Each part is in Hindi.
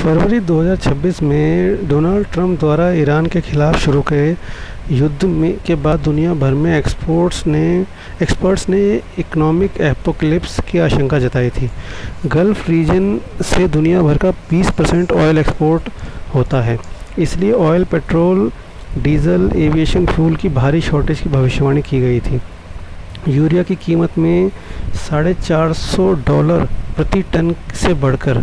फरवरी 2026 में डोनाल्ड ट्रंप द्वारा ईरान के खिलाफ शुरू गए युद्ध में के बाद दुनिया भर में एक्सपर्ट्स ने इकोनॉमिक एपोकलिप्स की आशंका जताई थी। गल्फ रीजन से दुनिया भर का 20% ऑयल एक्सपोर्ट होता है, इसलिए oil, petrol, diesel, aviation fuel की भारी शॉर्टेज की भविष्यवाणी की गई थी। यूरिया की कीमत में $450 प्रति टन से बढ़कर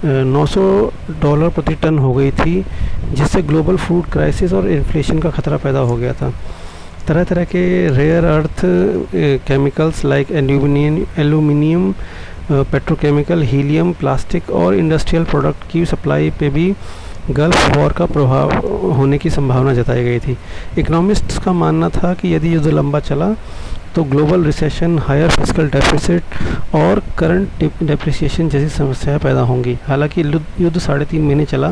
$900 प्रति टन हो गई थी, जिससे ग्लोबल फूड क्राइसिस और इन्फ्लेशन का खतरा पैदा हो गया था। तरह तरह के rare earth chemicals like aluminium, petrochemical, helium, plastic और इंडस्ट्रियल प्रोडक्ट की सप्लाई पे भी गल्फ वॉर का प्रभाव होने की संभावना जताई गई थी। इकोनॉमिस्ट्स का मानना था कि यदि युद्ध लंबा चला तो global recession, higher fiscal deficit और करंट डेप्रिसिएशन जैसी समस्याएं पैदा होंगी। हालांकि युद्ध 3.5 महीने चला,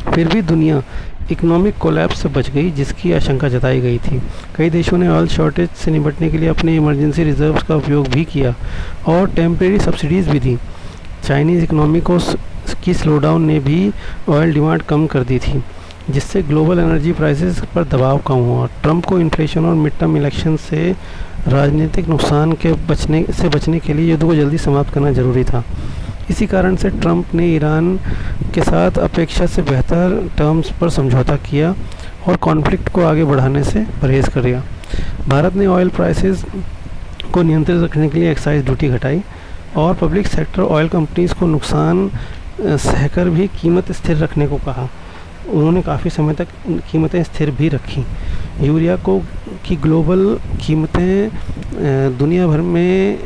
फिर भी दुनिया इकोनॉमिक कोलैप्स से बच गई, जिसकी आशंका जताई गई थी। कई देशों ने ऑयल शॉर्टेज से निपटने के लिए अपने इमरजेंसी रिजर्व्स का उपयोग भी किया और टेम्परेरी सब्सिडीज़ भी दी। चाइनीज़ इकोनॉमी की स्लोडाउन ने भी ऑयल डिमांड कम कर दी थी, जिससे ग्लोबल एनर्जी प्राइसेस पर दबाव कम हुआ। ट्रंप को इन्फ्लेशन और मिड टर्म इलेक्शन से राजनीतिक नुकसान के बचने के लिए युद्ध को जल्दी समाप्त करना जरूरी था। इसी कारण से ट्रंप ने ईरान के साथ अपेक्षा से बेहतर टर्म्स पर समझौता किया और कॉन्फ्लिक्ट को आगे बढ़ाने से परहेज़ कर दिया। भारत ने ऑयल प्राइसेस को नियंत्रित रखने के लिए एक्साइज ड्यूटी घटाई और पब्लिक सेक्टर ऑयल कंपनीज़ को नुकसान सहकर भी कीमत स्थिर रखने को कहा। उन्होंने काफ़ी समय तक कीमतें स्थिर भी रखी। यूरिया की ग्लोबल कीमतें दुनिया भर में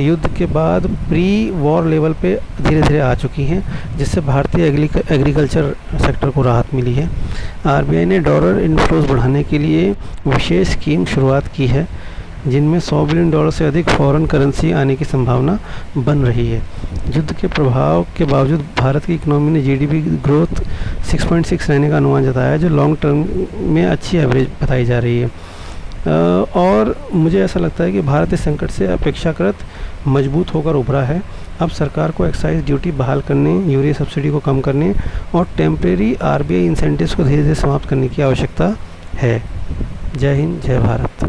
युद्ध के बाद प्री वॉर लेवल पे धीरे धीरे आ चुकी हैं, जिससे भारतीय एग्रीकल्चर सेक्टर को राहत मिली है। आरबीआई ने डॉलर इनफ्लोज बढ़ाने के लिए विशेष स्कीम शुरुआत की है, जिनमें $100 बिलियन से अधिक फॉरेन करेंसी आने की संभावना बन रही है। युद्ध के प्रभाव के बावजूद भारत की इकोनॉमी ने जीडीपी ग्रोथ 6.6 रहने का अनुमान जताया है, जो लॉन्ग टर्म में अच्छी एवरेज बताई जा रही है। और मुझे ऐसा लगता है कि भारत इस संकट से अपेक्षाकृत मजबूत होकर उभरा है। अब सरकार को एक्साइज ड्यूटी बहाल करने, यूरिया सब्सिडी को कम करने और टेम्परेरी आरबीआई इंसेंटिव्स को धीरे धीरे समाप्त करने की आवश्यकता है। जय हिंद, जय भारत।